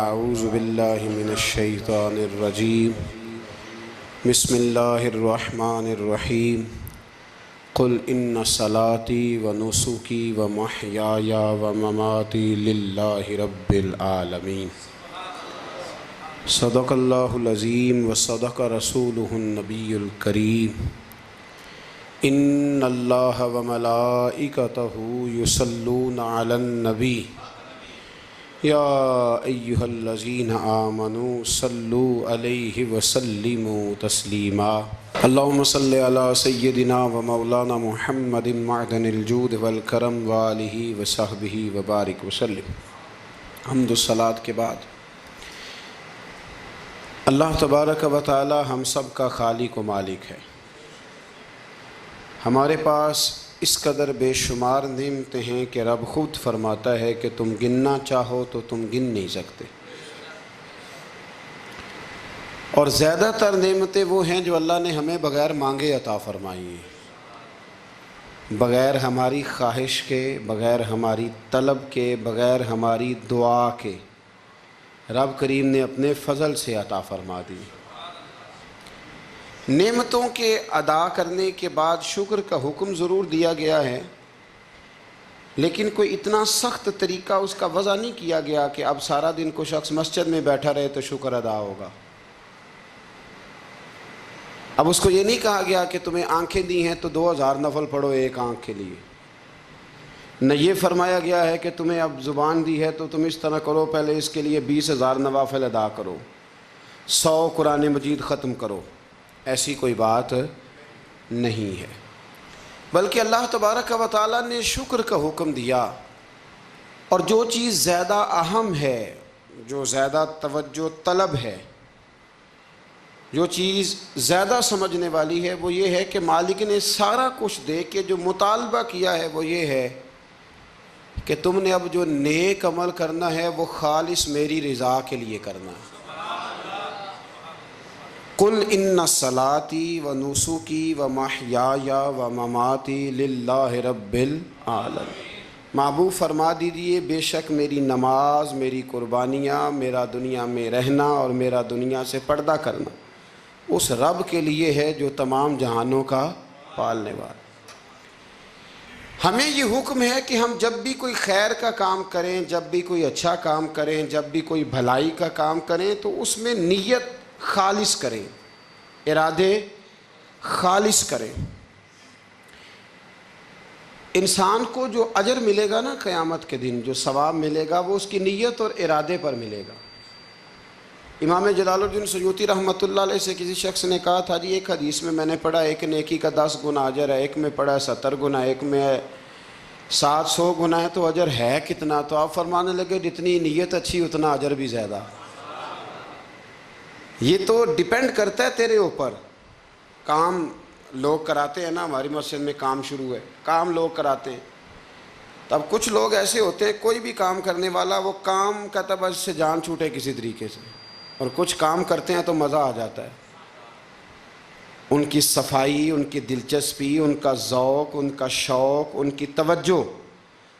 اعوذ باللہ من الشیطان الرجیم بسم اللہ الرحمن الرحیم قل ان صلاتی و نسکی و محیای و مماتی للہ رب العالمین صدق اللہ العظیم و صدق رسولہ النبی الکریم ان اللہ و ملائکتہ یصلون علی النبی یا ایہا الذین آمنوا صلوا علیہ وسلموا تسلیما اللہم صلی علی سیدنا و مولانا محمد معدن الجود والکرم وآلہ وصحبہ وبارک وسلم۔ حمد و صلاۃ کے بعد اللہ تبارک و تعالی ہم سب کا خالق و مالک ہے۔ ہمارے پاس اس قدر بے شمار نعمتیں ہیں کہ رب خود فرماتا ہے کہ تم گننا چاہو تو تم گن نہیں سکتے، اور زیادہ تر نعمتیں وہ ہیں جو اللہ نے ہمیں بغیر مانگے عطا فرمائی ہیں، بغیر ہماری خواہش کے، بغیر ہماری طلب کے، بغیر ہماری دعا کے رب کریم نے اپنے فضل سے عطا فرما دی۔ نعمتوں کے ادا کرنے کے بعد شکر کا حکم ضرور دیا گیا ہے، لیکن کوئی اتنا سخت طریقہ اس کا وضع نہیں کیا گیا کہ اب سارا دن کوئی شخص مسجد میں بیٹھا رہے تو شکر ادا ہوگا۔ اب اس کو یہ نہیں کہا گیا کہ تمہیں آنکھیں دی ہیں تو 2000 نفل پڑھو ایک آنکھ کے لیے، نہ یہ فرمایا گیا ہے کہ تمہیں اب زبان دی ہے تو تم اس طرح کرو، پہلے اس کے لیے 20,000 نوافل ادا کرو، 100 قرآن مجید ختم کرو۔ ایسی کوئی بات نہیں ہے، بلکہ اللہ تبارک و تعالیٰ نے شکر کا حکم دیا، اور جو چیز زیادہ اہم ہے، جو زیادہ توجہ طلب ہے، جو چیز زیادہ سمجھنے والی ہے، وہ یہ ہے کہ مالک نے سارا کچھ دے کے جو مطالبہ کیا ہے وہ یہ ہے کہ تم نے اب جو نیک عمل کرنا ہے وہ خالص میری رضا کے لیے کرنا ہے۔ قل ان صلاتی و نسکی و محیای و مماتی للہ رب العالمین۔ محبوب فرما دیجئے بے شک میری نماز، میری قربانیاں، میرا دنیا میں رہنا اور میرا دنیا سے پردہ کرنا اس رب کے لیے ہے جو تمام جہانوں کا پالنے والا۔ ہمیں یہ حکم ہے کہ ہم جب بھی کوئی خیر کا کام کریں، جب بھی کوئی اچھا کام کریں، جب بھی کوئی بھلائی کا کام کریں تو اس میں نیت خالص کریں، ارادے خالص کریں۔ انسان کو جو اجر ملے گا نا قیامت کے دن، جو ثواب ملے گا وہ اس کی نیت اور ارادے پر ملے گا۔ امام جلال الدین سیوطی رحمۃ اللہ علیہ سے کسی شخص نے کہا تھا، جی ایک حدیث میں نے پڑھا ایک نیکی کا 10 گنا اجر ہے، ایک میں پڑھا 70 گنا، ایک میں 700 گنا ہے، تو اجر ہے کتنا؟ تو آپ فرمانے لگے جتنی نیت اچھی اتنا اجر بھی زیادہ۔ یہ تو ڈیپینڈ کرتا ہے تیرے اوپر۔ کام لوگ کراتے ہیں نا، ہماری مسجد میں کام شروع ہے، کام لوگ کراتے ہیں، تب کچھ لوگ ایسے ہوتے ہیں کوئی بھی کام کرنے والا وہ کام کا تب اس سے جان چھوٹے کسی طریقے سے، اور کچھ کام کرتے ہیں تو مزہ آ جاتا ہے۔ ان کی صفائی، ان کی دلچسپی، ان کا ذوق، ان کا شوق، ان کی توجہ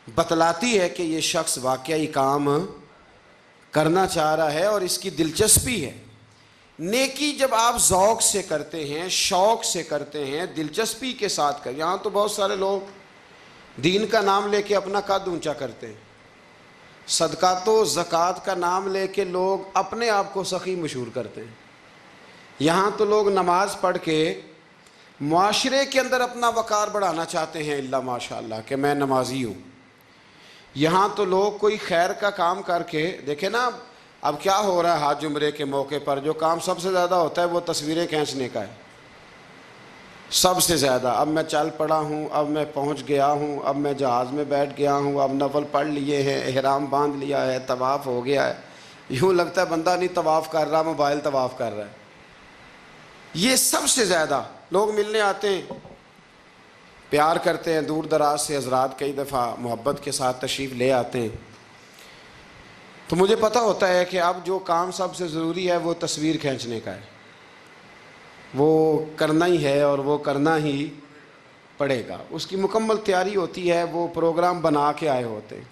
بتلاتی ہے کہ یہ شخص واقعی کام کرنا چاہ رہا ہے اور اس کی دلچسپی ہے۔ نیکی جب آپ ذوق سے کرتے ہیں، شوق سے کرتے ہیں، دلچسپی کے ساتھ کریں، یہاں تو بہت سارے لوگ دین کا نام لے کے اپنا قد اونچا کرتے ہیں، صدقات و زکوٰۃ کا نام لے کے لوگ اپنے آپ کو سخی مشہور کرتے ہیں۔ یہاں تو لوگ نماز پڑھ کے معاشرے کے اندر اپنا وقار بڑھانا چاہتے ہیں، اللہ ماشاء اللہ کہ میں نمازی ہوں۔ یہاں تو لوگ کوئی خیر کا کام کر کے دیکھیں نا، اب کیا ہو رہا ہے حج عمرے کے موقع پر جو کام سب سے زیادہ ہوتا ہے وہ تصویریں کھینچنے کا ہے، سب سے زیادہ۔ اب میں چل پڑا ہوں، اب میں پہنچ گیا ہوں، اب میں جہاز میں بیٹھ گیا ہوں، اب نفل پڑھ لیے ہیں، احرام باندھ لیا ہے، طواف ہو گیا ہے، یوں لگتا ہے بندہ نہیں طواف کر رہا، موبائل طواف کر رہا ہے۔ یہ سب سے زیادہ لوگ ملنے آتے ہیں، پیار کرتے ہیں، دور دراز سے حضرات کئی دفعہ محبت کے ساتھ تشریف لے آتے ہیں، تو مجھے پتہ ہوتا ہے کہ اب جو کام سب سے ضروری ہے وہ تصویر کھینچنے کا ہے، وہ کرنا ہی ہے اور وہ کرنا ہی پڑے گا، اس کی مکمل تیاری ہوتی ہے، وہ پروگرام بنا کے آئے ہوتے ہیں۔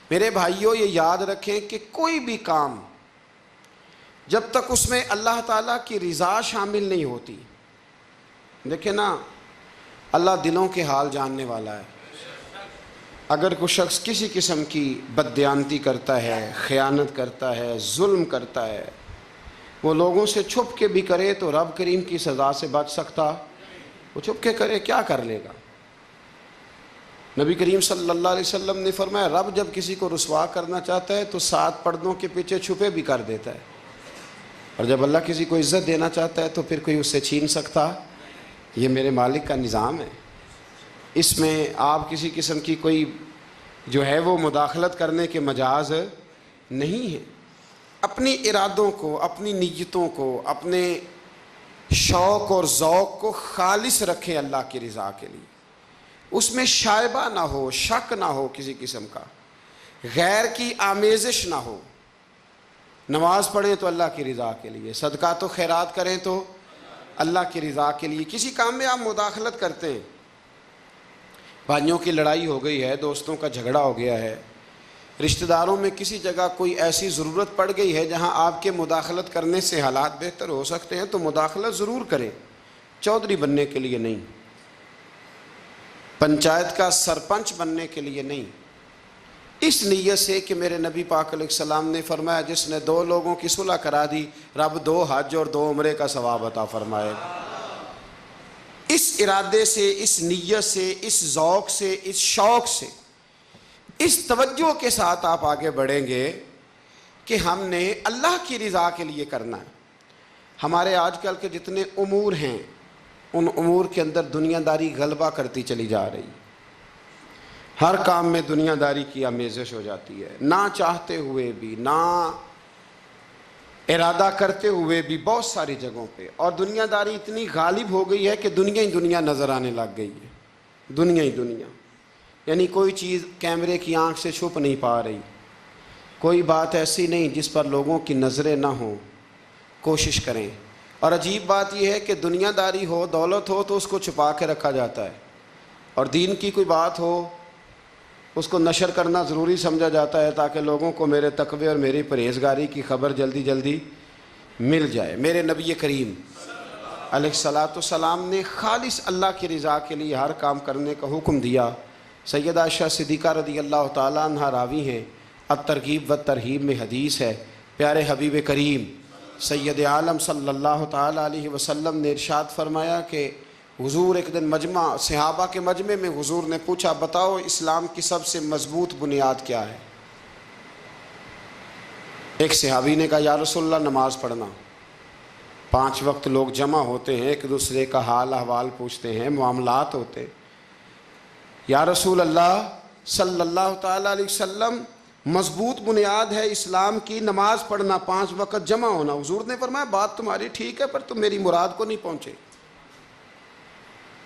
میرے بھائیوں یہ یاد رکھیں کہ کوئی بھی کام جب تک اس میں اللہ تعالیٰ کی رضا شامل نہیں ہوتی. دیکھیں نا، اللہ دلوں کے حال جاننے والا ہے. اگر کوئی شخص کسی قسم کی بددیانتی کرتا ہے، خیانت کرتا ہے، ظلم کرتا ہے، وہ لوگوں سے چھپ کے بھی کرے تو رب کریم کی سزا سے بچ سکتا؟ وہ چھپ کے کرے کیا کر لے گا؟ نبی کریم صلی اللہ علیہ وسلم نے فرمایا رب جب کسی کو رسوا کرنا چاہتا ہے تو 7 پردوں کے پیچھے چھپے بھی کر دیتا ہے، اور جب اللہ کسی کو عزت دینا چاہتا ہے تو پھر کوئی اس سے چھین سکتا؟ یہ میرے مالک کا نظام ہے. اس میں آپ کسی قسم کی کوئی جو ہے وہ مداخلت کرنے کے مجاز نہیں ہے. اپنی ارادوں کو، اپنی نیتوں کو، اپنے شوق اور ذوق کو خالص رکھیں اللہ کی رضا کے لیے. اس میں شائبہ نہ ہو، شک نہ ہو کسی قسم کا، غیر کی آمیزش نہ ہو. نماز پڑھیں تو اللہ کی رضا کے لیے، صدقات و خیرات کریں تو اللہ کی رضا کے لیے. کسی کام میں آپ مداخلت کرتے ہیں، بھائیوں کی لڑائی ہو گئی ہے، دوستوں کا جھگڑا ہو گیا ہے، رشتہ داروں میں کسی جگہ کوئی ایسی ضرورت پڑ گئی ہے جہاں آپ کے مداخلت کرنے سے حالات بہتر ہو سکتے ہیں تو مداخلت ضرور کریں، چودھری بننے کے لیے نہیں، پنچایت کا سرپنچ بننے کے لیے نہیں. اس نیت سے کہ میرے نبی پاک علیہ السلام نے فرمایا جس نے 2 لوگوں کی صلح کرا دی رب 2 حج اور 2 عمرے کا ثواب عطا فرمائے گا. اس ارادے سے، اس نیت سے، اس ذوق سے، اس شوق سے، اس توجہ کے ساتھ آپ آگے بڑھیں گے کہ ہم نے اللہ کی رضا کے لیے کرنا ہے. ہمارے آج کل کے جتنے امور ہیں ان امور کے اندر دنیا داری غلبہ کرتی چلی جا رہی. ہر کام میں دنیا داری کی آمیزش ہو جاتی ہے، نہ چاہتے ہوئے بھی، نہ ارادہ کرتے ہوئے بھی بہت ساری جگہوں پہ. اور دنیا داری اتنی غالب ہو گئی ہے کہ دنیا ہی دنیا نظر آنے لگ گئی ہے. دنیا ہی دنیا، یعنی کوئی چیز کیمرے کی آنکھ سے چھپ نہیں پا رہی، کوئی بات ایسی نہیں جس پر لوگوں کی نظریں نہ ہوں. کوشش کریں. اور عجیب بات یہ ہے کہ دنیا داری ہو، دولت ہو تو اس کو چھپا کے رکھا جاتا ہے، اور دین کی کوئی بات ہو اس کو نشر کرنا ضروری سمجھا جاتا ہے تاکہ لوگوں کو میرے تقوی اور میری پرہیزگاری کی خبر جلدی جلدی مل جائے. میرے نبی کریم علیہ الصلاۃ والسلام نے خالص اللہ کی رضا کے لیے ہر کام کرنے کا حکم دیا. سیدہ عائشہ صدیقہ رضی اللہ تعالیٰ عنہ راوی ہیں، الترغیب و ترہیب میں حدیث ہے. پیارے حبیب کریم سید عالم صلی اللہ تعالیٰ علیہ وسلم نے ارشاد فرمایا کہ حضور ایک دن مجمع، صحابہ کے مجمع میں حضور نے پوچھا بتاؤ اسلام کی سب سے مضبوط بنیاد کیا ہے؟ ایک صحابی نے کہا یا رسول اللہ نماز پڑھنا. 5 وقت لوگ جمع ہوتے ہیں، ایک دوسرے کا حال احوال پوچھتے ہیں، معاملات ہوتے ہیں. یا رسول اللہ صلی اللہ تعالیٰ علیہ وسلم مضبوط بنیاد ہے اسلام کی نماز پڑھنا، 5 وقت جمع ہونا. حضور نے فرمایا بات تمہاری ٹھیک ہے پر تم میری مراد کو نہیں پہنچے.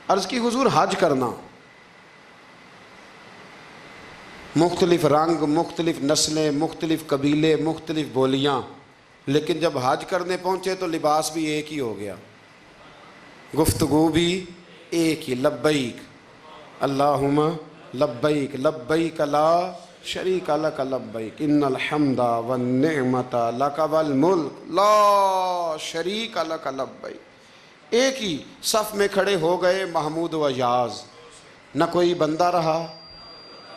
عرض کی حضور حج کرنا، مختلف رنگ، مختلف نسلیں، مختلف قبیلے، مختلف بولیاں، لیکن جب حج کرنے پہنچے تو لباس بھی ایک ہی ہو گیا، گفتگو بھی ایک ہی، لبیک اللہم لبیک لبیک لا شریک لک لبیک ان الحمد والنعمت لک والملک لا شریک لک لبیک. ایک ہی صف میں کھڑے ہو گئے محمود و یاز، نہ کوئی بندہ رہا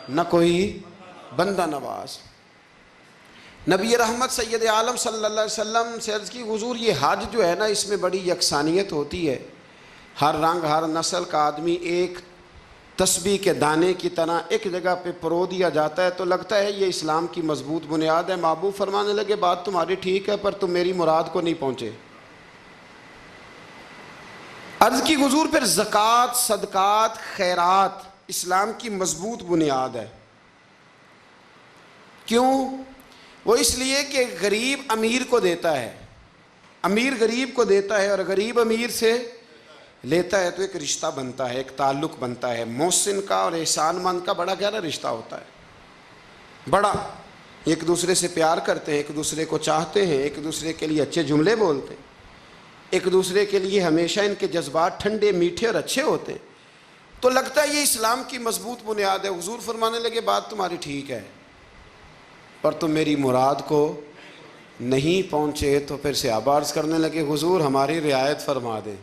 نہ کوئی بندہ نواز. نبی رحمت سید عالم صلی اللہ علیہ وسلم سے عرض کی حضور یہ حج جو ہے نا اس میں بڑی یکسانیت ہوتی ہے، ہر رنگ ہر نسل کا آدمی ایک تسبیح کے دانے کی طرح ایک جگہ پہ پرو دیا جاتا ہے، تو لگتا ہے یہ اسلام کی مضبوط بنیاد ہے. محبوب فرمانے لگے بات تمہاری ٹھیک ہے پر تم میری مراد کو نہیں پہنچے. عرض کی حضور پھر زکوٰۃ، صدقات، خیرات اسلام کی مضبوط بنیاد ہے. کیوں؟ وہ اس لیے کہ غریب امیر کو دیتا ہے، امیر غریب کو دیتا ہے، اور غریب امیر سے لیتا ہے تو ایک رشتہ بنتا ہے، ایک تعلق بنتا ہے. محسن کا اور احسان مند کا بڑا گہرا رشتہ ہوتا ہے، بڑا ایک دوسرے سے پیار کرتے ہیں، ایک دوسرے کو چاہتے ہیں، ایک دوسرے کے لیے اچھے جملے بولتے ہیں، ایک دوسرے کے لیے ہمیشہ ان کے جذبات ٹھنڈے میٹھے اور اچھے ہوتے ہیں. تو لگتا ہے یہ اسلام کی مضبوط بنیاد ہے. حضور فرمانے لگے بات تمہاری ٹھیک ہے پر تم میری مراد کو نہیں پہنچے تو پھر صحابہ عرض کرنے لگے حضور ہماری رعایت فرما دیں،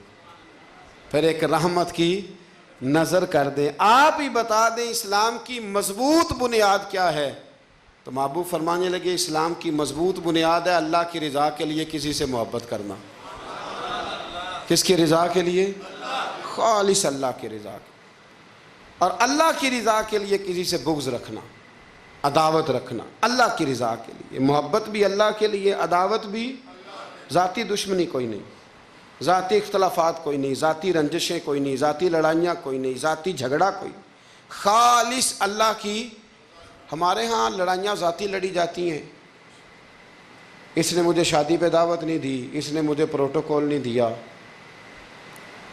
پھر ایک رحمت کی نظر کر دیں، آپ ہی بتا دیں اسلام کی مضبوط بنیاد کیا ہے۔ تو محبوب فرمانے لگے اسلام کی مضبوط بنیاد ہے اللہ کی رضا کے لیے کسی سے محبت کرنا۔ کس کی رضا کے لیے؟ خالص اللہ کی رضا کے، اور اللہ کی رضا کے لیے کسی سے بغض رکھنا، عداوت رکھنا اللہ کی رضا کے لیے، محبت بھی اللہ کے لیے، عداوت بھی، ذاتی دشمنی کوئی نہیں، ذاتی اختلافات کوئی نہیں، ذاتی رنجشیں کوئی نہیں، ذاتی لڑائیاں کوئی نہیں، ذاتی جھگڑا کوئی نہیں، خالص اللہ کی۔ ہمارے ہاں لڑائیاں ذاتی لڑی جاتی ہیں، اس نے مجھے شادی پہ دعوت نہیں دی، اس نے مجھے پروٹوکول نہیں دیا،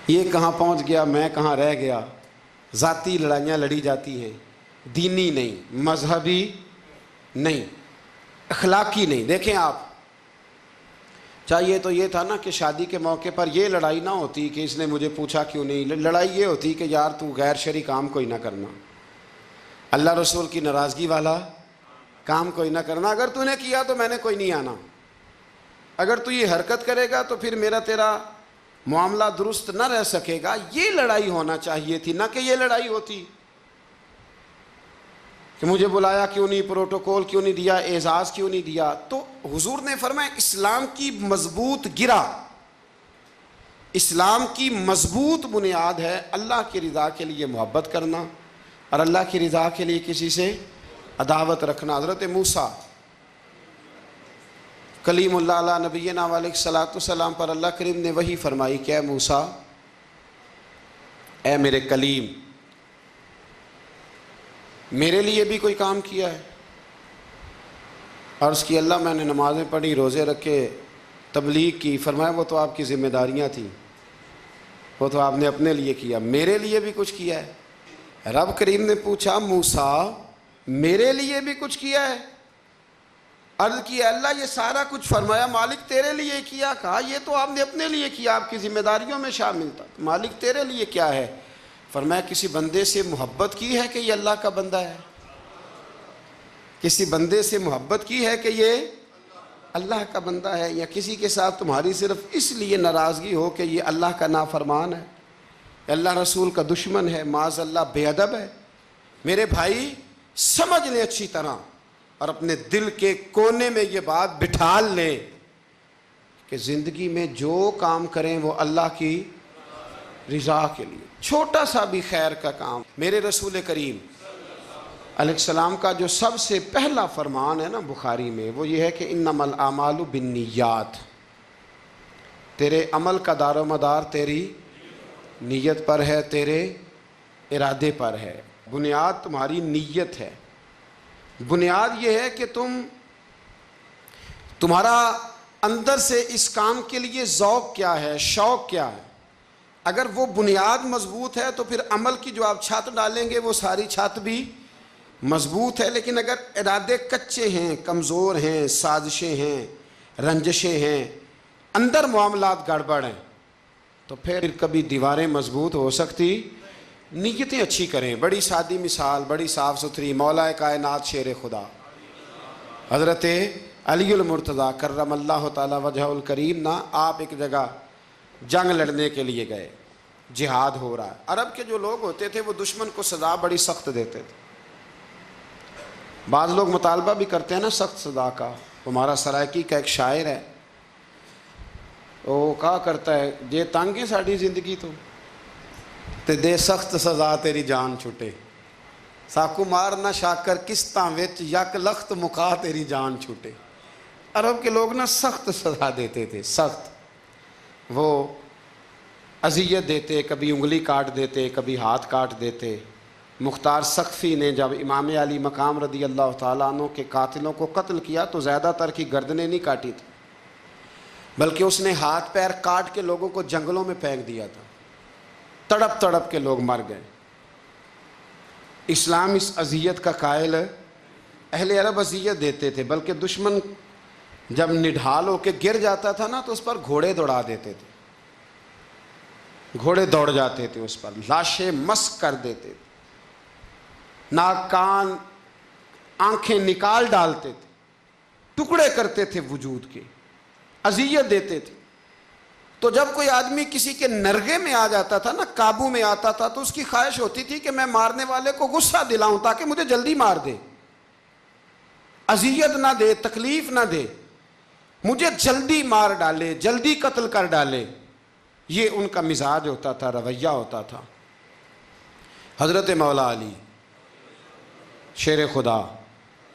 یہ کہاں پہنچ گیا میں کہاں رہ گیا، ذاتی لڑائیاں لڑی جاتی ہیں، دینی نہیں، مذہبی نہیں، اخلاقی نہیں۔ دیکھیں آپ، چاہیے تو یہ تھا نا کہ شادی کے موقع پر یہ لڑائی نہ ہوتی کہ اس نے مجھے پوچھا کیوں نہیں، لڑائی یہ ہوتی کہ یار تو غیر شرعی کام کوئی نہ کرنا، اللہ رسول کی ناراضگی والا کام کوئی نہ کرنا، اگر تو نے کیا تو میں نے کوئی نہیں آنا، اگر تو یہ حرکت کرے گا تو پھر میرا تیرا معاملہ درست نہ رہ سکے گا۔ یہ لڑائی ہونا چاہیے تھی، نہ کہ یہ لڑائی ہوتی کہ مجھے بلایا کیوں نہیں، پروٹوکول کیوں نہیں دیا، اعزاز کیوں نہیں دیا۔ تو حضور نے فرمایا اسلام کی مضبوط گرہ، اسلام کی مضبوط بنیاد ہے اللہ کی رضا کے لیے محبت کرنا اور اللہ کی رضا کے لیے کسی سے عداوت رکھنا۔ حضرت موسیٰ کلیم اللہ علیہ نبینا علیہ الصلوۃ والسلام پر اللہ کریم نے وحی فرمائی کہ اے موسیٰ، اے میرے کلیم، میرے لیے بھی کوئی کام کیا ہے؟ عرض کی اللہ میں نے نمازیں پڑھی، روزے رکھے، تبلیغ کی۔ فرمایا وہ تو آپ کی ذمہ داریاں تھیں، وہ تو آپ نے اپنے لیے کیا، میرے لیے بھی کچھ کیا ہے؟ رب کریم نے پوچھا موسیٰ میرے لیے بھی کچھ کیا ہے؟ عرض کی اللہ یہ سارا کچھ، فرمایا مالک تیرے لیے کیا۔ کہا یہ تو آپ نے اپنے لیے کیا، آپ کی ذمہ داریوں میں شامل تھا، مالک تیرے لیے کیا ہے؟ فرمایا کسی بندے سے محبت کی ہے کہ یہ اللہ کا بندہ ہے، کسی بندے سے محبت کی ہے کہ یہ اللہ کا بندہ ہے، یا کسی کے ساتھ تمہاری صرف اس لیے ناراضگی ہو کہ یہ اللہ کا نافرمان ہے، اللہ رسول کا دشمن ہے، معاذ اللہ بے ادب ہے۔ میرے بھائی سمجھ لیں اچھی طرح اور اپنے دل کے کونے میں یہ بات بٹھا لیں کہ زندگی میں جو کام کریں وہ اللہ کی رضا کے لیے، چھوٹا سا بھی خیر کا کام۔ میرے رسول کریم علیہ السلام کا جو سب سے پہلا فرمان ہے نا بخاری میں، وہ یہ ہے کہ انما الاعمال بالنیات، تیرے عمل کا دار و مدار تیری نیت پر ہے، تیرے ارادے پر ہے۔ بنیاد تمہاری نیت ہے، بنیاد یہ ہے کہ تمہارا اندر سے اس کام کے لیے ذوق کیا ہے، شوق کیا ہے۔ اگر وہ بنیاد مضبوط ہے تو پھر عمل کی جو آپ چھت ڈالیں گے وہ ساری چھت بھی مضبوط ہے، لیکن اگر ارادے کچے ہیں، کمزور ہیں، سازشیں ہیں، رنجشیں ہیں، اندر معاملات گڑبڑ ہیں، تو پھر کبھی دیواریں مضبوط ہو سکتی۔ نیتیں اچھی کریں۔ بڑی سادی مثال، بڑی صاف ستھری، مولا کائنات شیر خدا حضرت علی المرتضیٰ کرم اللہ تعالی وجہ الکریم نا، آپ ایک جگہ جنگ لڑنے کے لیے گئے، جہاد ہو رہا ہے۔ عرب کے جو لوگ ہوتے تھے وہ دشمن کو سزا بڑی سخت دیتے تھے۔ بعض لوگ مطالبہ بھی کرتے ہیں نا سخت سزا کا۔ ہمارا سرائکی کا ایک شاعر ہے، وہ کہا کرتا ہے جے تنگ ہے ساڑی زندگی تو تے دے سخت سزا تیری جان چھٹے، ساکو مار نہ شاکر کستاں وچ یک لخت مکا تیری جان چھوٹے۔ عرب کے لوگ نا سخت سزا دیتے تھے، سخت، وہ اذیت دیتے، کبھی انگلی کاٹ دیتے، کبھی ہاتھ کاٹ دیتے۔ مختار سقفی نے جب امام علی مقام رضی اللہ تعالیٰ عنہ کے قاتلوں کو قتل کیا تو زیادہ تر کی گردنیں نہیں کاٹی تھی، بلکہ اس نے ہاتھ پیر کاٹ کے لوگوں کو جنگلوں میں پھینک دیا تھا، تڑپ تڑپ کے لوگ مر گئے۔ اسلام اس اذیت کا قائل ہے۔ اہل عرب اذیت دیتے تھے، بلکہ دشمن جب نڈھال ہو کے گر جاتا تھا نا تو اس پر گھوڑے دوڑا دیتے تھے، گھوڑے دوڑ جاتے تھے اس پر، لاشیں مسک کر دیتے تھے، ناک کان آنکھیں نکال ڈالتے تھے۔ ٹکڑے کرتے تھے وجود کے، اذیت دیتے تھے۔ تو جب کوئی آدمی کسی کے نرغے میں آ جاتا تھا نا، قابو میں آتا تھا، تو اس کی خواہش ہوتی تھی کہ میں مارنے والے کو غصہ دلاؤں تاکہ مجھے جلدی مار دے، اذیت نہ دے، تکلیف نہ دے، مجھے جلدی مار ڈالے، جلدی قتل کر ڈالے۔ یہ ان کا مزاج ہوتا تھا، رویہ ہوتا تھا۔ حضرت مولا علی شیر خدا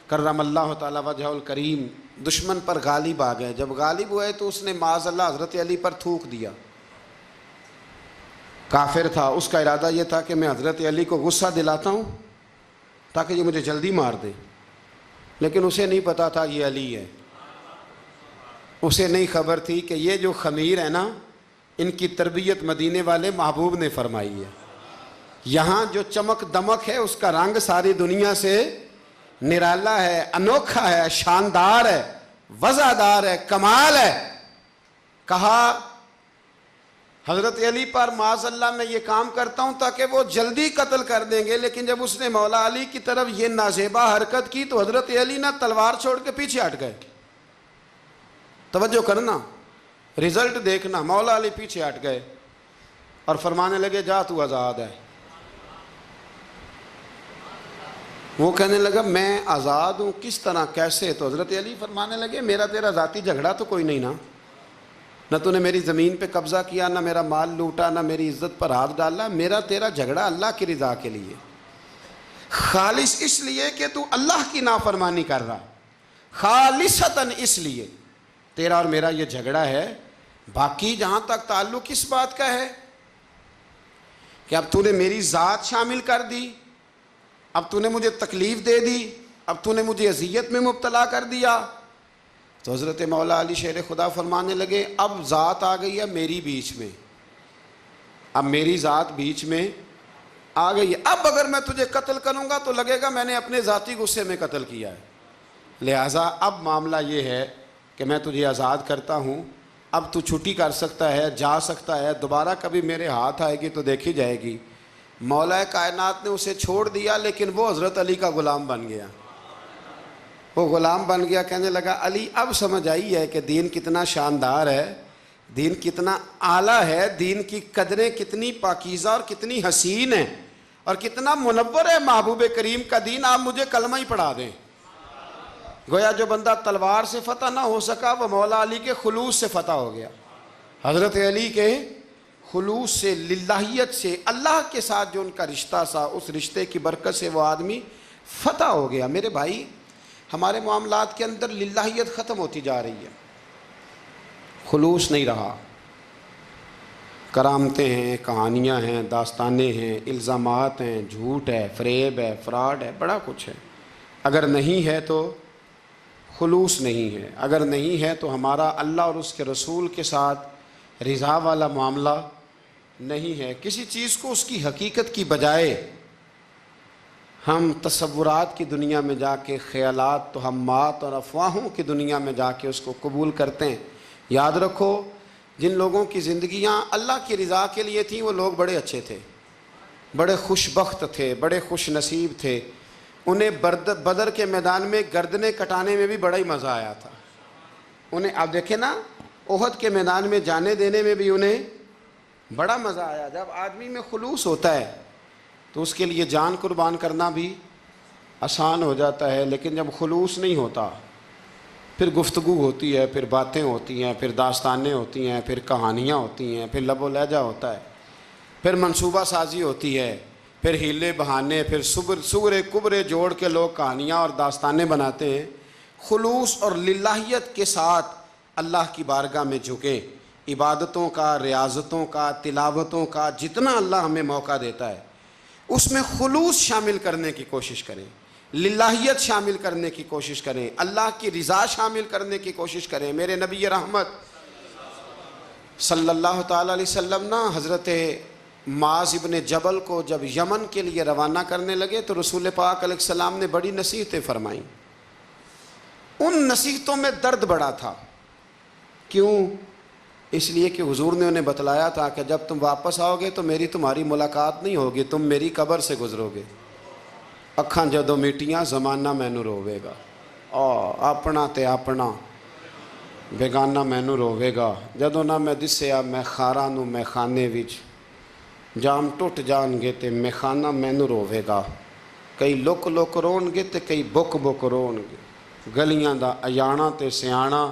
کرم اللہ تعالی وجہ الکریم دشمن پر غالب آ گئے۔ جب غالب ہوئے تو اس نے معاذ اللہ حضرت علی پر تھوک دیا۔ کافر تھا، اس کا ارادہ یہ تھا کہ میں حضرت علی کو غصہ دلاتا ہوں تاکہ یہ مجھے جلدی مار دے، لیکن اسے نہیں پتا تھا یہ علی ہے۔ اسے نہیں خبر تھی کہ یہ جو خمیر ہے نا، ان کی تربیت مدینے والے محبوب نے فرمائی ہے۔ یہاں جو چمک دمک ہے اس کا رنگ ساری دنیا سے نرالا ہے، انوکھا ہے، شاندار ہے، وزادار ہے، کمال ہے۔ کہا حضرت علی پر معاذ اللہ میں یہ کام کرتا ہوں تاکہ وہ جلدی قتل کر دیں گے، لیکن جب اس نے مولا علی کی طرف یہ نازیبا حرکت کی تو حضرت علی نہ تلوار چھوڑ کے پیچھے ہٹ گئے۔ توجہ کرنا، رزلٹ دیکھنا، مولا علی پیچھے ہٹ گئے اور فرمانے لگے جا تو آزاد ہے۔ وہ کہنے لگا میں آزاد ہوں، کس طرح، کیسے؟ تو حضرت علی فرمانے لگے میرا تیرا ذاتی جھگڑا تو کوئی نہیں نا، نہ تو نے میری زمین پہ قبضہ کیا، نہ میرا مال لوٹا، نہ میری عزت پر ہاتھ ڈالا، میرا تیرا جھگڑا اللہ کی رضا کے لیے، خالص اس لیے کہ تو اللہ کی نافرمانی کر رہا، خالصتاً اس لیے تیرا اور میرا یہ جھگڑا ہے۔ باقی جہاں تک تعلق اس بات کا ہے کہ اب تو نے میری ذات شامل کر دی، اب تو نے مجھے تکلیف دے دی، اب تو نے مجھے اذیت میں مبتلا کر دیا، تو حضرت مولا علی شیر خدا فرمانے لگے اب ذات آ گئی ہے میری بیچ میں، اب میری ذات بیچ میں آ گئی ہے، اب اگر میں تجھے قتل کروں گا تو لگے گا میں نے اپنے ذاتی غصے میں قتل کیا ہے، لہٰذا اب معاملہ یہ ہے کہ میں تجھے آزاد کرتا ہوں، اب تو چھٹی کر سکتا ہے، جا سکتا ہے، دوبارہ کبھی میرے ہاتھ آئے گی تو دیکھی جائے گی۔ مولا کائنات نے اسے چھوڑ دیا، لیکن وہ حضرت علی کا غلام بن گیا، وہ غلام بن گیا۔ کہنے لگا علی اب سمجھ آئی ہے کہ دین کتنا شاندار ہے، دین کتنا اعلیٰ ہے، دین کی قدریں کتنی پاکیزہ اور کتنی حسین ہیں، اور کتنا منور ہے محبوب کریم کا دین، آپ مجھے کلمہ ہی پڑھا دیں۔ گویا جو بندہ تلوار سے فتح نہ ہو سکا وہ مولا علی کے خلوص سے فتح ہو گیا، حضرت علی کے خلوص سے، للہیت سے، اللہ کے ساتھ جو ان کا رشتہ تھا اس رشتے کی برکت سے وہ آدمی فتح ہو گیا۔ میرے بھائی ہمارے معاملات کے اندر للہیت ختم ہوتی جا رہی ہے، خلوص نہیں رہا، کرامتیں ہیں، کہانیاں ہیں، داستانیں ہیں، الزامات ہیں، جھوٹ ہے، فریب ہے، فراڈ ہے، بڑا کچھ ہے۔ اگر نہیں ہے تو خلوص نہیں ہے، اگر نہیں ہے تو ہمارا اللہ اور اس کے رسول کے ساتھ رضا والا معاملہ نہیں ہے۔ کسی چیز کو اس کی حقیقت کی بجائے ہم تصورات کی دنیا میں جا کے، خیالات، توہمات اور افواہوں کی دنیا میں جا کے اس کو قبول کرتے ہیں۔ یاد رکھو جن لوگوں کی زندگیاں اللہ کی رضا کے لیے تھیں وہ لوگ بڑے اچھے تھے، بڑے خوش بخت تھے، بڑے خوش نصیب تھے، انہیں بدر کے میدان میں گردنیں کٹانے میں بھی بڑا ہی مزہ آیا تھا انہیں۔ آپ دیکھیں نا احد کے میدان میں جانے دینے میں بھی انہیں بڑا مزہ آیا۔ جب آدمی میں خلوص ہوتا ہے تو اس کے لیے جان قربان کرنا بھی آسان ہو جاتا ہے، لیکن جب خلوص نہیں ہوتا پھر گفتگو ہوتی ہے، پھر باتیں ہوتی ہیں، پھر داستانیں ہوتی ہیں، پھر کہانیاں ہوتی ہیں، پھر لب و لہجہ ہوتا ہے، پھر منصوبہ سازی ہوتی ہے، پھر ہیلے بہانے، پھر سغرے کبرے جوڑ کے لوگ کہانیاں اور داستانیں بناتے ہیں۔ خلوص اور للہیت کے ساتھ اللہ کی بارگاہ میں جھکیں، عبادتوں کا، ریاضتوں کا، تلاوتوں کا جتنا اللہ ہمیں موقع دیتا ہے اس میں خلوص شامل کرنے کی کوشش کریں، للہیت شامل کرنے کی کوشش کریں، اللہ کی رضا شامل کرنے کی کوشش کریں۔ میرے نبی رحمت صلی اللہ تعالیٰ علیہ وسلم نا حضرت معاذ ابن جبل کو جب یمن کے لیے روانہ کرنے لگے تو رسول پاک علیہ السلام نے بڑی نصیحتیں فرمائیں۔ ان نصیحتوں میں درد بڑا تھا، کیوں؟ اس لیے کہ حضور نے انہیں بتلایا تھا کہ جب تم واپس آؤ گے تو میری تمہاری ملاقات نہیں ہوگی، تم میری قبر سے گزرو گے، اکھاں جدوں میٹیاں زمانہ مینوں روے گا۔ ਆਪਣਾ ਤੇ ਆਪਣਾ ਬੇਗਾਨਾ ਮੈਨੂੰ ਰੋਵੇਗਾ। ਜਦੋਂ ਨਾ ਮੈਂ ਦਿਸਿਆ ਮੈਂ ਖਾਰਾਂ ਨੂੰ ਮੈਖਾਨੇ ਵਿੱਚ, ਜਾਮ ਟੁੱਟ ਜਾਣਗੇ ਤੇ ਮੈਖਾਨਾ ਮੈਨੂੰ ਰੋਵੇਗਾ। ਕਈ ਲੁੱਕ ਲੁੱਕ ਰੋਣਗੇ ਤੇ ਕਈ ਬੁੱਕ ਬੁੱਕ ਰੋਣਗੇ। ਗਲੀਆਂ ਦਾ ਅਜਾਣਾ ਤੇ ਸਿਆਣਾ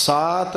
7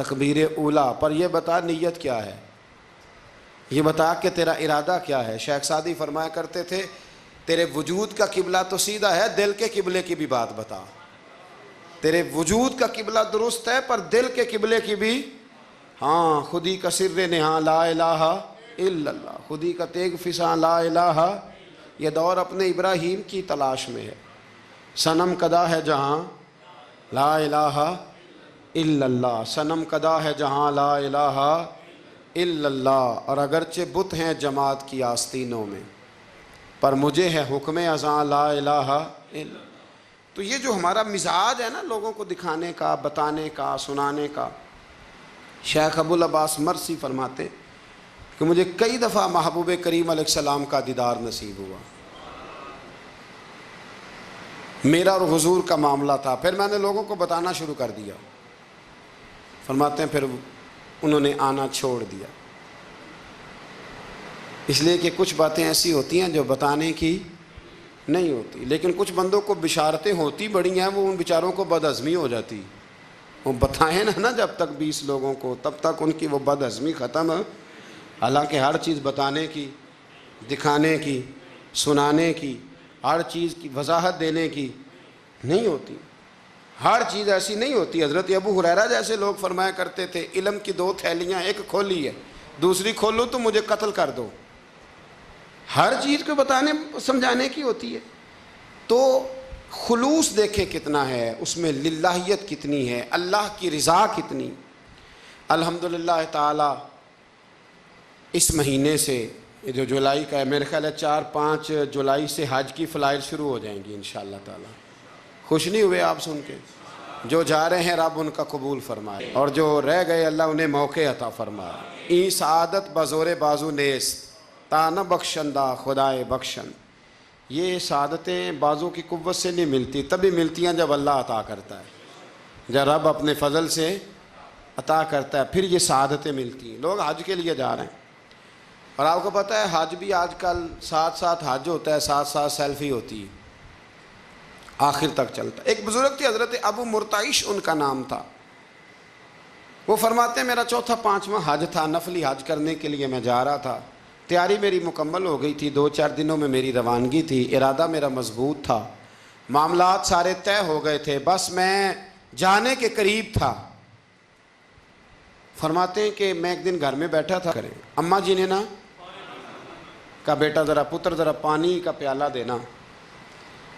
تکبیر اولا پر یہ بتا نیت کیا ہے، یہ بتا کہ تیرا ارادہ کیا ہے۔ شیخ سعدی فرمایا کرتے تھے تیرے وجود کا قبلہ تو سیدھا ہے، دل کے قبلے کی بھی بات بتا۔ تیرے وجود کا قبلہ درست ہے پر دل کے قبلے کی بھی، ہاں خودی کا سر نہاں لا الہ الا اللہ، خودی کا تیگ فساں لا الہ، یہ دور اپنے ابراہیم کی تلاش میں ہے۔ صنم کدا ہے جہاں لا الہ الا اللہ، صنم کدا ہے جہاں لا الہ الا اللہ، اور اگرچہ بت ہیں جماعت کی آستینوں میں پر مجھے ہے حکم ازاں لا الہ الا اللہ۔ تو یہ جو ہمارا مزاج ہے نا لوگوں کو دکھانے کا، بتانے کا، سنانے کا، شیخ ابو العباس مرسی فرماتے کہ مجھے کئی دفعہ محبوب کریم علیہ السلام کا دیدار نصیب ہوا، میرا اور حضور کا معاملہ تھا، پھر میں نے لوگوں کو بتانا شروع کر دیا۔ فرماتے ہیں پھر انہوں نے آنا چھوڑ دیا، اس لیے کہ کچھ باتیں ایسی ہوتی ہیں جو بتانے کی نہیں ہوتی، لیکن کچھ بندوں کو بشارتیں ہوتی بڑی ہیں، وہ ان بیچاروں کو بد ہضمی ہو جاتی، وہ بتائیں نا جب تک 20 لوگوں کو، تب تک ان کی وہ بد ہضمی ختم۔ حالانکہ ہر چیز بتانے کی، دکھانے کی، سنانے کی، ہر چیز کی وضاحت دینے کی نہیں ہوتی، ہر چیز ایسی نہیں ہوتی۔ حضرت ابو ہریرہ جیسے لوگ فرمایا کرتے تھے علم کی 2 تھیلیاں، ایک کھولی ہے، دوسری کھولو تو مجھے قتل کر دو۔ ہر چیز کو بتانے سمجھانے کی ہوتی ہے۔ تو خلوص دیکھیں کتنا ہے اس میں، للہیت کتنی ہے، اللہ کی رضا کتنی۔ الحمدللہ تعالی اس مہینے سے جو جولائی کا ہے، میرے خیال ہے 4-5 جولائی سے حج کی فلائٹ شروع ہو جائیں گی انشاءاللہ تعالی۔ خوش نہیں ہوئے آپ سن کے؟ جو جا رہے ہیں رب ان کا قبول فرمائے، اور جو رہ گئے اللہ انہیں موقع عطا فرمائے۔ ای سعادت بزور بازو نیست تا نہ بخشندہ خدائے بخشن، یہ سعادتیں بازو کی قوت سے نہیں ملتی، تبھی ملتی ہیں جب اللہ عطا کرتا ہے، جب رب اپنے فضل سے عطا کرتا ہے پھر یہ سعادتیں ملتی ہیں۔ لوگ حج کے لیے جا رہے ہیں، اور آپ کو پتہ ہے حج بھی آج کل ساتھ ساتھ حج ہوتا ہے، ساتھ ساتھ سیلفی ہوتی ہے، آخر تک چلتا ہے۔ ایک بزرگ تھے حضرت ابو مرتعش ان کا نام تھا، وہ فرماتے ہیں میرا 4تھا-5واں حج تھا، نفلی حج کرنے کے لیے میں جا رہا تھا، تیاری میری مکمل ہو گئی تھی، 2-4 دنوں میں میری روانگی تھی، ارادہ میرا مضبوط تھا، معاملات سارے طے ہو گئے تھے، بس میں جانے کے قریب تھا۔ فرماتے ہیں کہ میں ایک دن گھر میں بیٹھا تھا، کریں اماں جی نے نا کہا بیٹا ذرا پتر ذرا پانی کا پیالہ دینا۔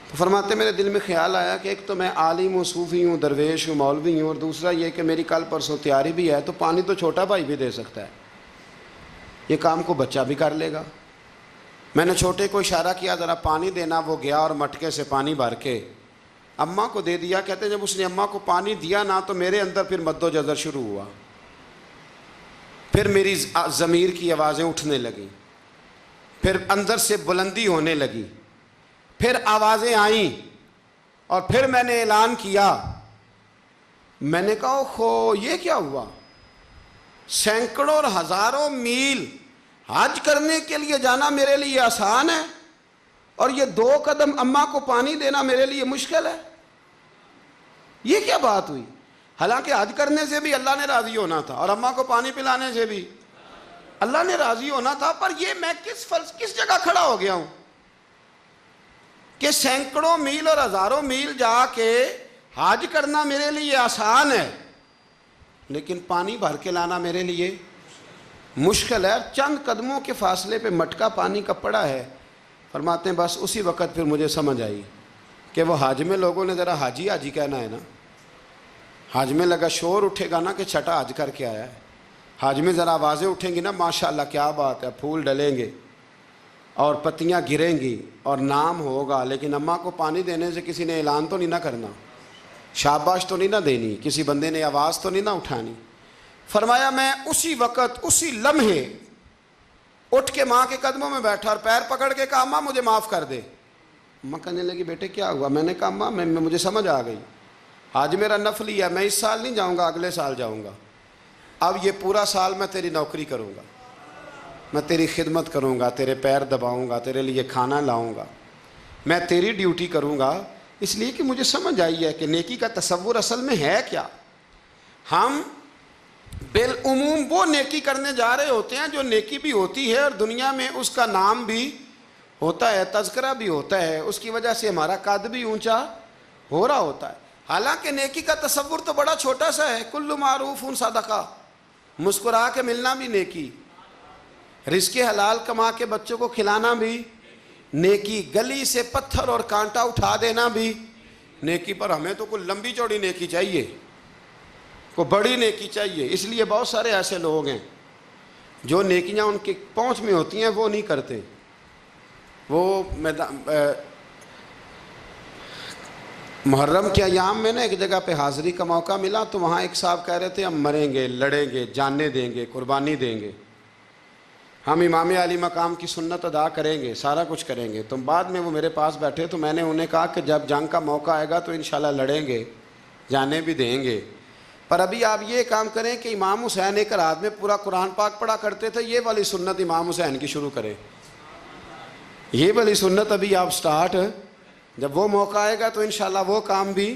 تو فرماتے میرے دل میں خیال آیا کہ ایک تو میں عالم ہوں، صوفی ہوں، درویش ہوں، مولوی ہوں، اور دوسرا یہ کہ میری کل پرسوں تیاری بھی ہے، تو پانی تو چھوٹا بھائی بھی دے سکتا ہے، یہ کام کو بچہ بھی کر لے گا۔ میں نے چھوٹے کو اشارہ کیا ذرا پانی دینا، وہ گیا اور مٹکے سے پانی بھر کے اماں کو دے دیا۔ کہتے ہیں جب اس نے اماں کو پانی دیا نا تو میرے اندر پھر مد و جزر شروع ہوا، پھر میری ضمیر کی آوازیں اٹھنے لگیں، پھر اندر سے بلندی ہونے لگی، پھر آوازیں آئیں، اور پھر میں نے اعلان کیا، میں نے کہا اوہو یہ کیا ہوا، سینکڑوں اور ہزاروں میل حج کرنے کے لیے جانا میرے لیے آسان ہے، اور یہ 2 قدم اماں کو پانی دینا میرے لیے مشکل ہے، یہ کیا بات ہوئی؟ حالانکہ حج کرنے سے بھی اللہ نے راضی ہونا تھا، اور اماں کو پانی پلانے سے بھی اللہ نے راضی ہونا تھا، پر یہ میں کس جگہ کھڑا ہو گیا ہوں کہ سینکڑوں میل اور ہزاروں میل جا کے حج کرنا میرے لیے آسان ہے، لیکن پانی بھر کے لانا میرے لیے مشکل ہے۔ چند قدموں کے فاصلے پہ مٹکا پانی کا پڑا ہے۔ فرماتے ہیں بس اسی وقت پھر مجھے سمجھ آئی کہ وہ حج میں لوگوں نے ذرا حاجی حاجی کہنا ہے نا، حج میں لگا شور اٹھے گا نا کہ چھٹا حج کر کے آیا ہے، حج میں ذرا آوازیں اٹھیں گی نا ماشاءاللہ کیا بات ہے، پھول ڈلیں گے اور پتیاں گریں گی اور نام ہوگا، لیکن اماں کو پانی دینے سے کسی نے اعلان تو نہیں نہ کرنا، شاباش تو نہیں نہ دینی، کسی بندے نے آواز تو نہیں نہ اٹھانی۔ فرمایا میں اسی وقت اسی لمحے اٹھ کے ماں کے قدموں میں بیٹھا اور پیر پکڑ کے کہا اماں مجھے معاف کر دے۔ اماں کہنے لگی بیٹے کیا ہوا؟ میں نے کہا اماں مجھے سمجھ آ گئی، آج میرا نفلی ہے، میں اس سال نہیں جاؤں گا، اگلے سال جاؤں گا، اب یہ پورا سال میں تیری نوکری کروں گا، میں تیری خدمت کروں گا، تیرے پیر دباؤں گا، تیرے لیے کھانا لاؤں گا، میں تیری ڈیوٹی کروں گا، اس لیے کہ مجھے سمجھ آئی ہے کہ نیکی کا تصور اصل میں ہے کیا۔ ہم بالعموم وہ نیکی کرنے جا رہے ہوتے ہیں جو نیکی بھی ہوتی ہے اور دنیا میں اس کا نام بھی ہوتا ہے، تذکرہ بھی ہوتا ہے، اس کی وجہ سے ہمارا قد بھی اونچا ہو رہا ہوتا ہے۔ حالانکہ نیکی کا تصور تو بڑا چھوٹا سا ہے، کل معروف صدقہ، مسکرا کے ملنا بھی نیکی، رزق حلال کما کے بچوں کو کھلانا بھی نیکی، گلی سے پتھر اور کانٹا اٹھا دینا بھی نیکی۔ پر ہمیں تو کوئی لمبی چوڑی نیکی چاہیے، کوئی بڑی نیکی چاہیے۔ اس لیے بہت سارے ایسے لوگ ہیں جو نیکیاں ان کی پہنچ میں ہوتی ہیں وہ نہیں کرتے۔ وہ محرم کے ایام میں نا ایک جگہ پہ حاضری کا موقع ملا، تو وہاں ایک صاحب کہہ رہے تھے ہم مریں گے، لڑیں گے، جانیں دیں گے، قربانی دیں گے، ہم امام علی مقام کی سنت ادا کریں گے، سارا کچھ کریں گے۔ تو بعد میں وہ میرے پاس بیٹھے تو میں نے انہیں کہا کہ جب جنگ کا موقع آئے گا تو انشاءاللہ لڑیں گے، جانے بھی دیں گے، پر ابھی آپ یہ کام کریں کہ امام حسین ایک رات میں پورا قرآن پاک پڑھا کرتے تھے، یہ والی سنت امام حسین کی شروع کریں، یہ والی سنت ابھی آپ سٹارٹ، جب وہ موقع آئے گا تو انشاءاللہ وہ کام بھی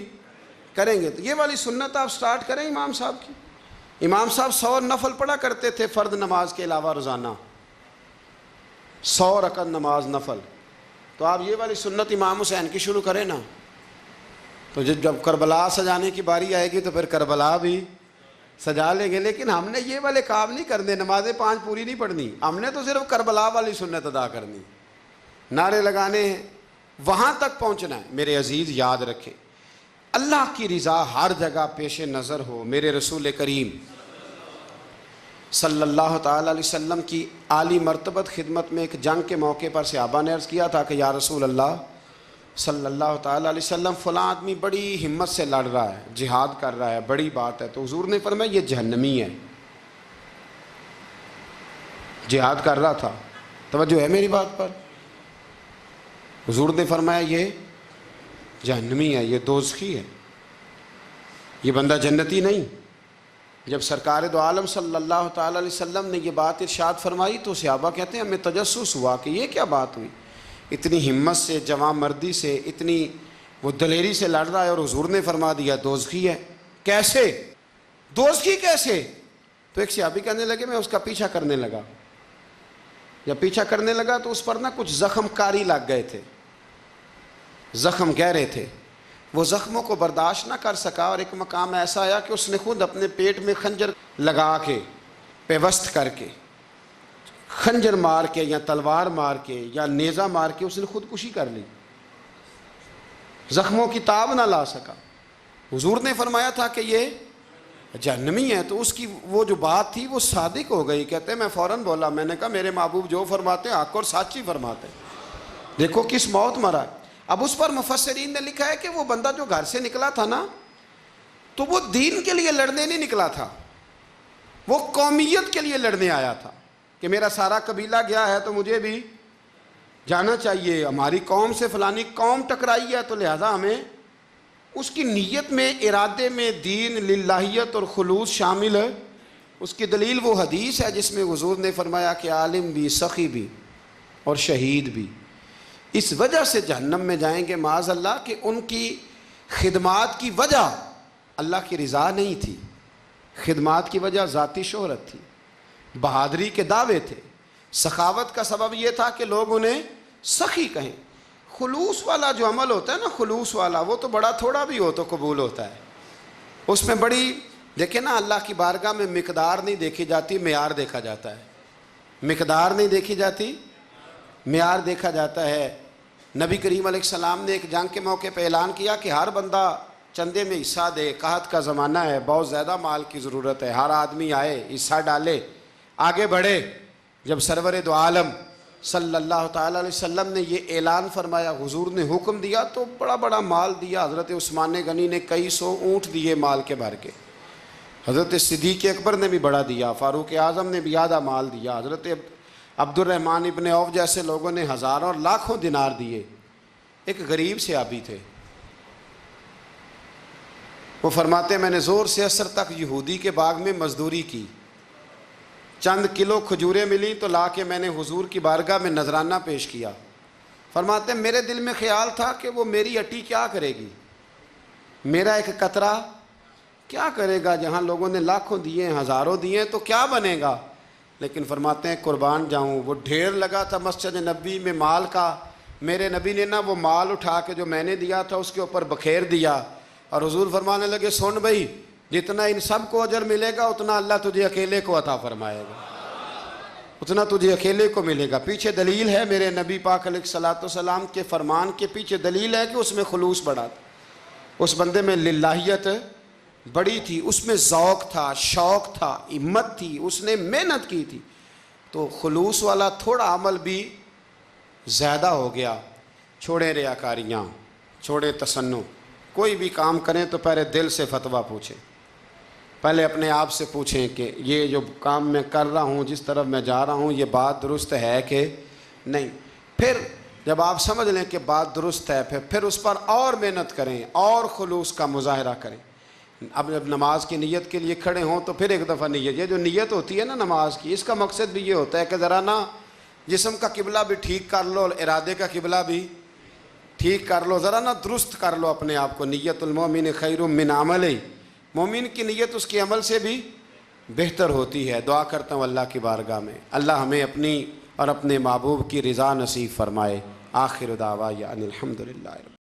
کریں گے۔ تو یہ والی سنت آپ سٹارٹ کریں امام صاحب کی۔ امام صاحب 100 نفل پڑھا کرتے تھے فرض نماز کے علاوہ روزانہ، 100 رکعت نماز نفل، تو آپ یہ والی سنت امام حسین کی شروع کریں نا، تو جب کربلا سجانے کی باری آئے گی تو پھر کربلا بھی سجا لیں گے۔ لیکن ہم نے یہ والے کام نہیں کرنے، نمازیں 5 پوری نہیں پڑھنی، ہم نے تو صرف کربلا والی سنت ادا کرنی، نعرے لگانے ہیں، وہاں تک پہنچنا ہے۔ میرے عزیز یاد رکھیں، اللہ کی رضا ہر جگہ پیش نظر ہو۔ میرے رسول کریم صلی اللہ تعالیٰ علیہ وسلم کی عالی مرتبت خدمت میں ایک جنگ کے موقع پر صحابہ نے عرض کیا تھا کہ یا رسول اللہ صلی اللہ تعالیٰ علیہ وسلم، فلاں آدمی بڑی ہمت سے لڑ رہا ہے، جہاد کر رہا ہے، بڑی بات ہے۔ تو حضور نے فرمایا یہ جہنمی ہے، جہاد کر رہا تھا، توجہ ہے میری بات پر؟ حضور نے فرمایا یہ جہنمی ہے، یہ دوزخی ہے، یہ بندہ جنتی نہیں۔ جب سرکار دو عالم صلی اللہ تعالیٰ علیہ وسلم نے یہ بات ارشاد فرمائی تو صحابہ کہتے ہیں ہمیں تجسس ہوا کہ یہ کیا بات ہوئی، اتنی ہمت سے، جوان مردی سے، اتنی وہ دلیری سے لڑ رہا ہے اور حضور نے فرما دیا دوزخی ہے۔ کیسے دوزخی کیسے؟ تو ایک صحابی کہنے لگے میں اس کا پیچھا کرنے لگا، جب پیچھا کرنے لگا تو اس پر نا کچھ زخم کاری لگ گئے تھے، زخم گہرے تھے، وہ زخموں کو برداشت نہ کر سکا اور ایک مقام ایسا آیا کہ اس نے خود اپنے پیٹ میں خنجر لگا کے، پیوست کر کے، خنجر مار کے یا تلوار مار کے یا نیزہ مار کے اس نے خودکشی کر لی، زخموں کی تاب نہ لا سکا۔ حضور نے فرمایا تھا کہ یہ جہنمی ہے، تو اس کی وہ جو بات تھی وہ صادق ہو گئی۔ کہتے ہیں میں فوراً بولا، میں نے کہا میرے محبوب جو فرماتے ہیں حق اور سچ ہی فرماتے ہیں، دیکھو کس موت مرا۔ اب اس پر مفسرین نے لکھا ہے کہ وہ بندہ جو گھر سے نکلا تھا نا، تو وہ دین کے لیے لڑنے نہیں نکلا تھا، وہ قومیت کے لیے لڑنے آیا تھا کہ میرا سارا قبیلہ گیا ہے تو مجھے بھی جانا چاہیے، ہماری قوم سے فلانی قوم ٹکرائی ہے تو لہذا ہمیں، اس کی نیت میں، ارادے میں دین، للہیت اور خلوص شامل ہے۔ اس کی دلیل وہ حدیث ہے جس میں حضور نے فرمایا کہ عالم بھی، سخی بھی اور شہید بھی اس وجہ سے جہنم میں جائیں گے معاذ اللہ کہ ان کی خدمات کی وجہ اللہ کی رضا نہیں تھی، خدمات کی وجہ ذاتی شہرت تھی، بہادری کے دعوے تھے، سخاوت کا سبب یہ تھا کہ لوگ انہیں سخی کہیں۔ خلوص والا جو عمل ہوتا ہے نا، خلوص والا، وہ تو بڑا تھوڑا بھی ہو تو قبول ہوتا ہے، اس میں بڑی، دیکھیں نا اللہ کی بارگاہ میں مقدار نہیں دیکھی جاتی، معیار دیکھا جاتا ہے، مقدار نہیں دیکھی جاتی، معیار دیکھا جاتا ہے۔ نبی کریم علیہ السلام نے ایک جنگ کے موقع پہ اعلان کیا کہ ہر بندہ چندے میں حصہ دے، قحط کا زمانہ ہے، بہت زیادہ مال کی ضرورت ہے، ہر آدمی آئے، حصہ ڈالے، آگے بڑھے۔ جب سرور دو عالم صلی اللہ تعالیٰ علیہ وسلم نے یہ اعلان فرمایا، حضور نے حکم دیا تو بڑا بڑا مال دیا۔ حضرت عثمان غنی نے کئی 100 اونٹ دیے مال کے بھر کے، حضرت صدیق اکبر نے بھی بڑا دیا، فاروق اعظم نے بھی زیادہ مال دیا، حضرت عبد الرحمن ابن عوف جیسے لوگوں نے ہزاروں اور لاکھوں دینار دیے۔ ایک غریب صحابی تھے، وہ فرماتے ہیں میں نے زور سے عصر تک یہودی کے باغ میں مزدوری کی، چند کلو کھجوریں ملی تو لا کے میں نے حضور کی بارگاہ میں نذرانہ پیش کیا۔ فرماتے ہیں میرے دل میں خیال تھا کہ وہ میری اٹی کیا کرے گی، میرا ایک قطرہ کیا کرے گا؟ جہاں لوگوں نے لاکھوں دیے ہیں، ہزاروں دیے ہیں، تو کیا بنے گا؟ لیکن فرماتے ہیں قربان جاؤں، وہ ڈھیر لگا تھا مسجد نبی میں مال کا، میرے نبی نے نا وہ مال اٹھا کے جو میں نے دیا تھا اس کے اوپر بکھیر دیا، اور حضور فرمانے لگے سن بھائی، جتنا ان سب کو اجر ملے گا اتنا اللہ تجھے اکیلے کو عطا فرمائے گا، اتنا تجھے اکیلے کو ملے گا۔ پیچھے دلیل ہے، میرے نبی پاک علیہ الصلوۃ والسلام کے فرمان کے پیچھے دلیل ہے کہ اس میں خلوص بڑھا تھا، اس بندے میں للہیت بڑی تھی، اس میں ذوق تھا، شوق تھا، ہمت تھی، اس نے محنت کی تھی، تو خلوص والا تھوڑا عمل بھی زیادہ ہو گیا۔ چھوڑیں ریاکاریاں، چھوڑیں تصنع، کوئی بھی کام کریں تو پہلے دل سے فتویٰ پوچھیں، پہلے اپنے آپ سے پوچھیں کہ یہ جو کام میں کر رہا ہوں، جس طرف میں جا رہا ہوں، یہ بات درست ہے کہ نہیں۔ پھر جب آپ سمجھ لیں کہ بات درست ہے، پھر اس پر اور محنت کریں اور خلوص کا مظاہرہ کریں۔ اب جب نماز کی نیت کے لیے کھڑے ہوں تو پھر ایک دفعہ نیت، یہ جو نیت ہوتی ہے نا نماز کی، اس کا مقصد بھی یہ ہوتا ہے کہ ذرا نا جسم کا قبلہ بھی ٹھیک کر لو، ارادے کا قبلہ بھی ٹھیک کر لو، ذرا نا درست کر لو اپنے آپ کو۔ نیت المومن خیر من عمل، مومن کی نیت اس کے عمل سے بھی بہتر ہوتی ہے۔ دعا کرتا ہوں اللہ کی بارگاہ میں اللہ ہمیں اپنی اور اپنے محبوب کی رضا نصیب فرمائے۔ آخر دعوانا ان الحمدللہ۔